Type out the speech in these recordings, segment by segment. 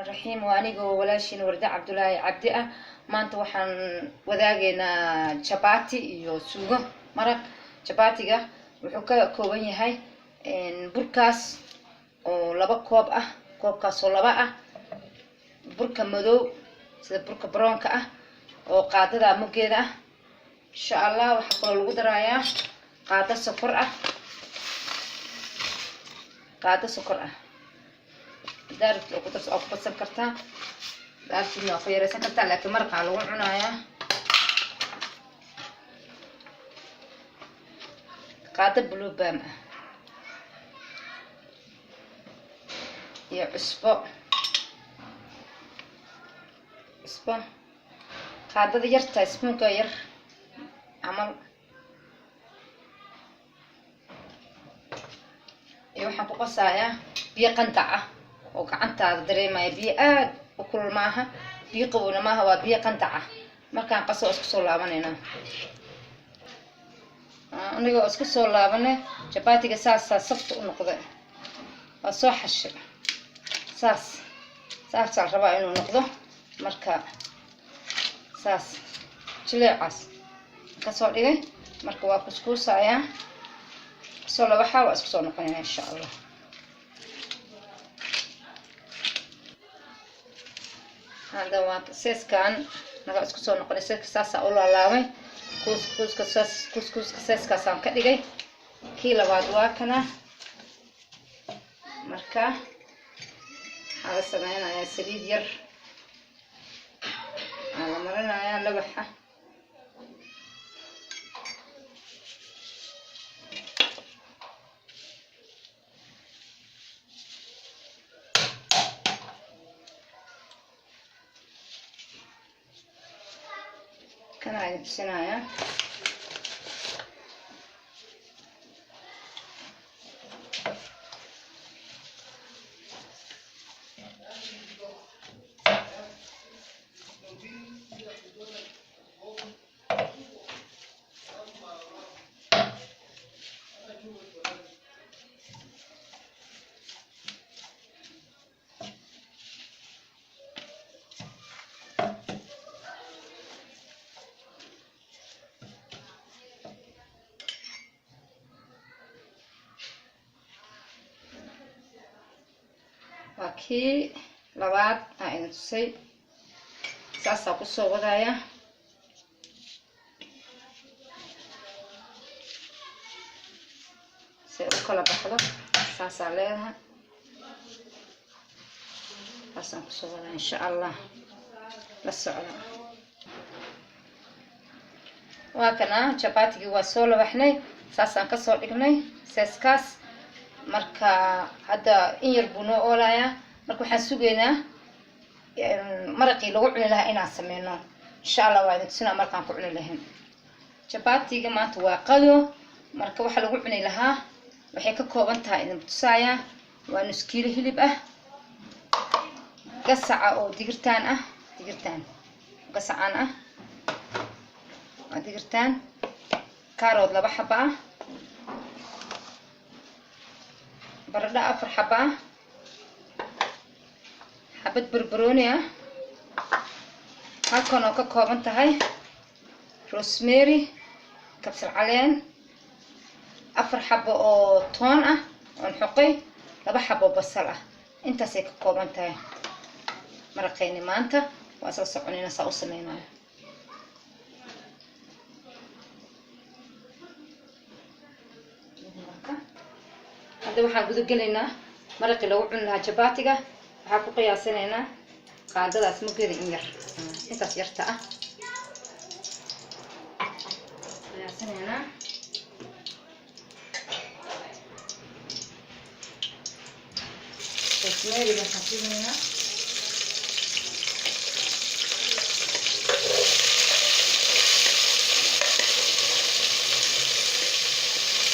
الرحيم وانيغو ولاشين ورده عبد الله عبدي maanta waxaan wadaageynaa chapati iyo suugo maraq chapatiga wuxuu ka kooban yahay burkaas oo laba koob ah koobkaas oo laba ah burka madow sida burka brownka ah oo qaadada mugeeda ah insha Allah waxa kale lagu darayaa qaada sokor ah دارت لو كنت أقطع سكرتها دارت إنه خير سكرتها لكن مرقة على وعناية قاعدة بلو بام يا عصبة قاعدة يرتا اسمه غير عمل يوحنا بقصايا بيقنطعه وقعنتها dareemay biyo aad u kulul maaha biyo qabowna maaha waa biyo qantaca markaan qaso isku soo laabanayna aniga isku soo laabanay chapatiga saas safta u noqday waa soo xashay saas rabaa inuu noqdo marka saas jileecas ka soo dhigay marka waa kuskuusaya soo laba xaw isku soo noqonayna insha Allah هذا وات سيس كان نقا اسكو سو نقول سيس ساسا او لالامay كوسكوس سيس كاسان كدغاي كي لباد waa kana marka hada sameynaya saliid yar ala marinaya labaxa كان عندي سنايا وكي لبعض عين تصي ساسا كسو ودايا سيأكل بحضر ساسا لها ساسا كسو ودايا إن شاء الله بس على وكنا chapati واسو لبحني ساسا كسو لقني سيسكاس marka hada in yar buu noo oolaya marka waxaan sugeynaa maraqii lagu cuni lahaa inaan sameeyno insha Allah waa idin tusina markaan ku cuni lahayn chapatiga maanta waa qado marka waxa lagu cuni lahaa waxay ka kooban tahay idin tusaya waa nus kiilo hilib ah gasaca oo digirtaan gasacaan ah waa digirtaan karood laba xaba ah baradho 4 xaba xabad barbarooni ah halkan oo ka kooban tahay rosemary kabsar caleen 4 xabo oo toon ah oo xoqay 2 xabo basal ah intaas ay ka kooban tahay maraqeeni maanta waa soo soconayna saa u sameeynayo waxaan guda galeynaa maraqii lagu cuni lahaa chapatiga waxa ku qiyaasanayna qaadadaas mugeeda in yar intaas yarta ah qiyaasanayna rosemary xaqiiqina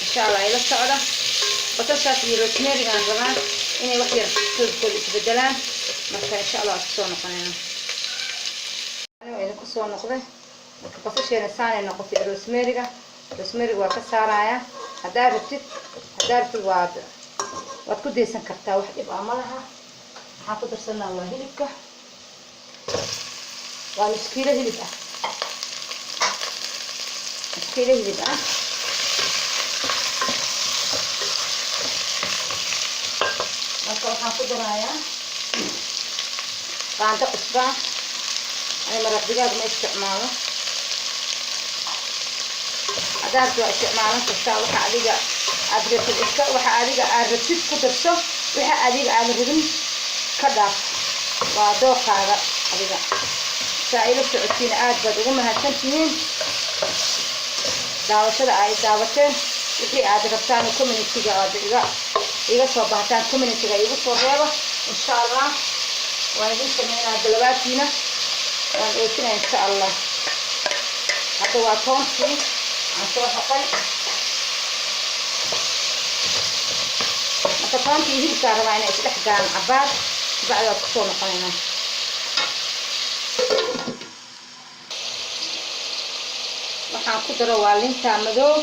insha Allah ila socda بطاطس روزماري aan rabaa inay wax yar kul isbedelaan marka insha Allah soo noqonayna ku soo noqday marka basasheena saanay noqotay rosemary waa ka saaraya hadaa rabtid waad ku deysan kartaa wax dib ama laha حاخد رسلنا وهلبك والسكيلة هلبة سكيلة هلبة waxaan ku darayaa qaando cusba ay maraq digaag ma isticmaalo hadaad waa isticmaalan kartaa waxa adiga aad rabtid waxa adiga aad rabtid ku darso waxa adiga aad rabin ka dhaaf waa dooqaaga adiga saayilo socodkiina aad baad ugu mahadsantihiin daawashada ay daawateen wixii aad rabtaan community-ga aad iga soo bahtaan community-ga igu soo reeba insha Allah waan idin sameynaa dalabaadkiina waan oofinaa insha Allah hadda waa toontii aan soo xoqay marka toontii hilibkaa rabaa inay isdhex galaan cabaad bacdi waad kusoo noqonaynaa waxaan ku daro waa linta madow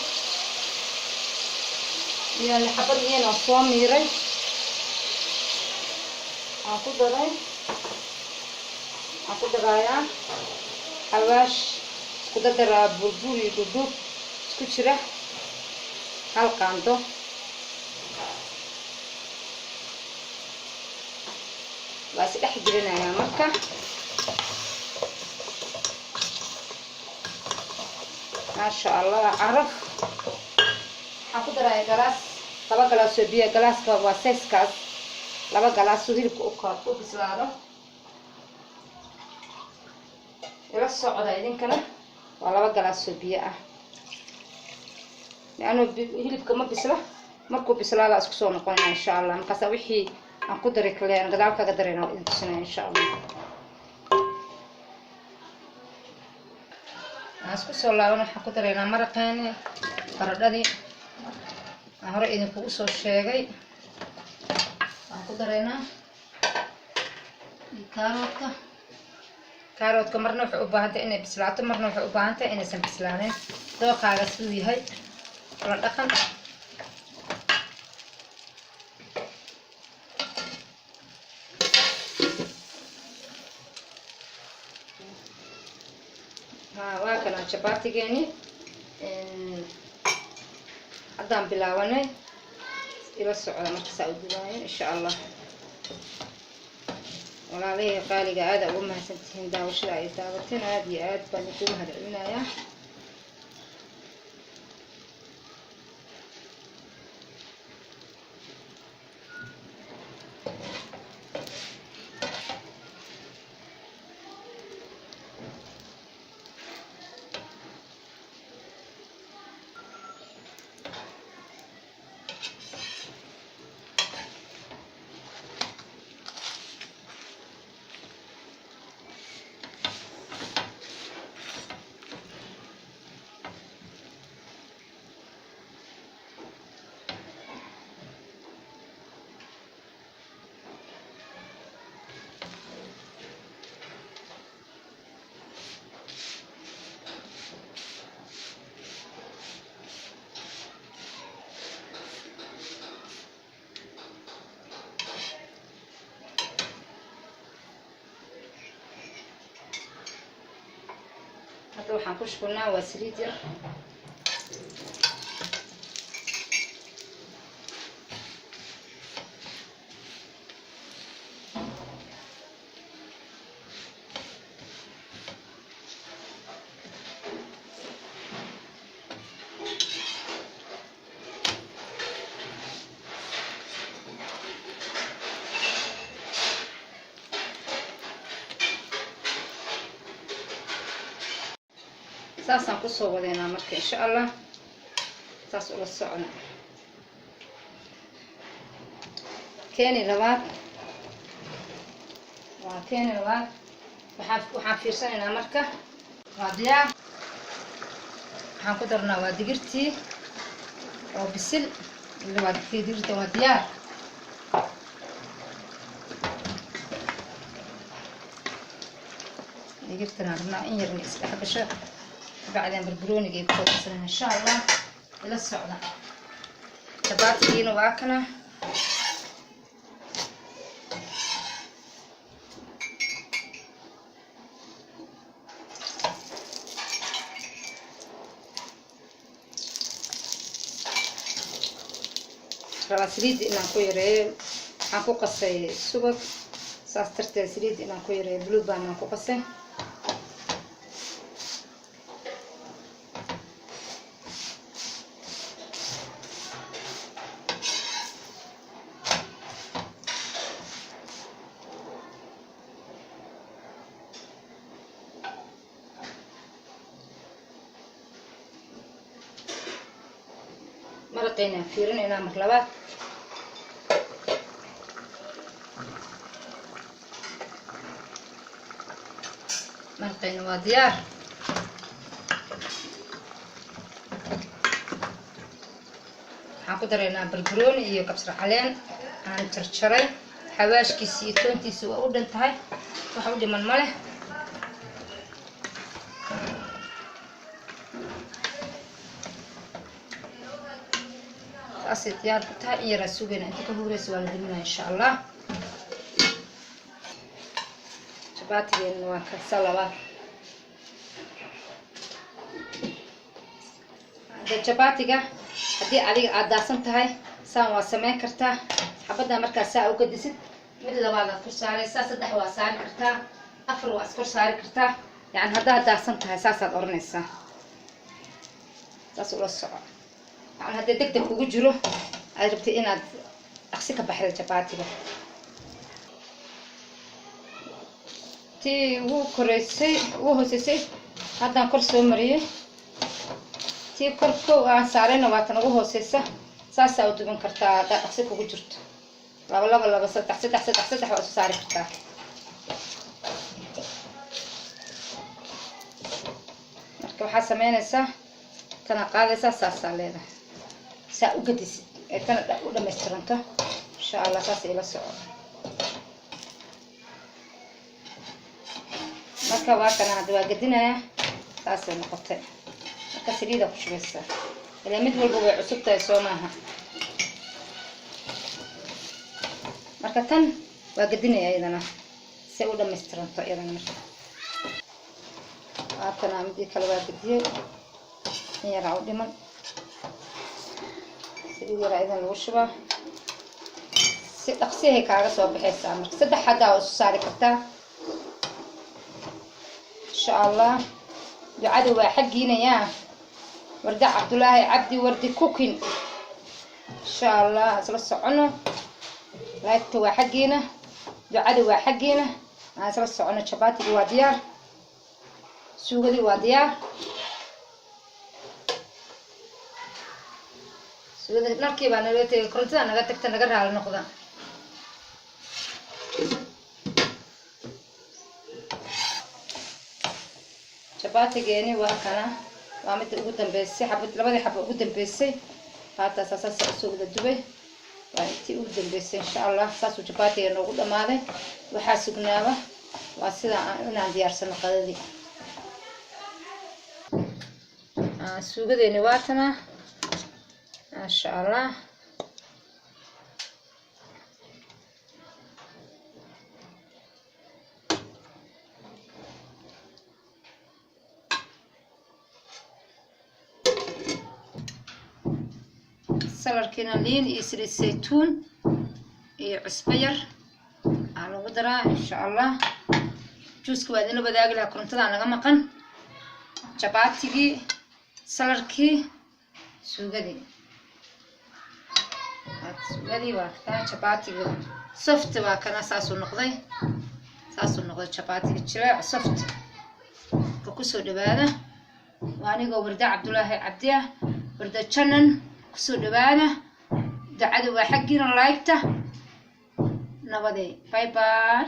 iyo xabad iyana soo miiray aan ku darayaa xawaash isku dadaraa burbur iyo dhudhub isku jira hal qaando waa si dhex gelinayaa marka maasha Allah caraf waxaan ku darayaa galaas 2 galaas oo biyo galaaska waa saiskaas 2 galaas oo hilibka u bislaado ila socda idinkana waa 2 galaas oo biyo ah yaani hilibka ma bisla markuu bislaado isku soo noqonaa insha Allah markaas wixii aan ku dari kale gadaal kaga dareeno idin tusina insha Allah asku soo laaban waxaan ku dareynaa maraqeeni baradhadii hore idinku soo sheegay aan ku dareynaa kaaroodka marna wuxuu u baahan tahay inay bislaato marna wuxuu u baahan tahay inaysan bislaanin dooqaaga siduu yahay la dhaqan waa kana chapatigeeni haddaan bilaabanay ila socda marka saa u duwaayo insha Allah walaalay qaaliga aad ugu mahadsantihiin daawashada ay daawateen aad iyo aad baan ugu mahadcelinayaa hadda waxaan ku shubnaa waa saliid yar saasaan ku soo wadeynaa marka insha Allah saas ula socona keeni labaad waxaan fiirsanaynaa marka waa diyaar waxaan ku darnaa waa digirtii oo bisil digirta waa diyaar digirtana rabnaa in yarna isdhex gasho بعدين بربروني جايب فوق إن شاء الله إلى الصعدة شباتي واكنا rabaa saliid inaan ku yareeyo. Waxaan ku qasay subag saas darteed saliid inaan ku yareeyo blue band aan ku qasay. مرقينا فيرنا مر labaad مرقينا waa diyaar waxaan ku dareynaa barbarooni iyo kabsar caleen aan jarjaray xawaashkiisa iyo toontiisa waa u dhan tahay wax u dhiman ma leh أصير ديار بتاع إيرا سوقنا أنت كهورة سوالف لنا إن شاء الله شباتي إنه كسلة هذا شباتي جا هدي عليك عداسن تهاي سام واسمين كرتا حبدا مركز ساعة وقدست مثل بعض كرساري ساسة دحوا ساري كرتا أفر وأسكر ساري كرتا يعني هذا عداسن تهاي ساسة أورنيسا ساسة ولا الصعب يعني هذا دقدق ugu jiro aad rabtay inaad aqsi ka baxdo chapatiga tii ugu koreysay ugu hooseysay haddaan kor soo mariyay tii korko aan saarayna waa tan ugu hooseysa saas aad u duban kartaa hadda aqsi kugu jirto laba saddex waa soo saari kartaa marka waxaa sameynaysaa tana qaadaysaa saasaa leedahay saa u gadisid ee tana u dhamaystiranto insha Allah saas ila soco marka waa kana hadda waa gadinaya saas ay noqotay marka saliida ku shubeysaa ilaa mid walba way cusub tahay soo maaha marka tan waa gadinaya iyadana si u dhamaystiranto iyadana marka waa kana mid kale waa gadiyay yara u dhiman saliid yara idan lagu shubaa si dhaqsi ah kaaga soo baxaysaa marka saddex xadaa oo saari kartaa insha Allah ducadu waa xaqiina yaa warda Cabdullaahi Cabdi wardi cooking insha Allah asla socono laagta waa xaqiina ducadu waa xaqiina asla socono chapatiga waa diyaar suugadii waa diyaar suugadii narkii baa naga tagay korontada naga tagta naga raali noqda chapatigeeni waa kana waa mid ugu dambeysay labadii xabo ugu dambeysay haata saas suugada dubay waa intii ugu dambeysay insha Allah saas uu chapatiga noogu dhamaaday waxa sugnaaba waa sida inaan diyaarsano qadadii suugadeeni waa tana ما شاء الله سلركينا لين يسري الزيتون عصبير على قدرة إن شاء الله جوز كوادينو بداقي لها كرنتدا أنا مقن chapatigi سلركي سوغدي suugadii waa taa chapatiga soft waa kana saasoo noqday chapatiga jireec soft ka ku soo dhawaada waa aniga warda Cabdullaahi Cabdi warda channel ku soo dhawaada dacada waa xaqiina like-ta nabadey bye bye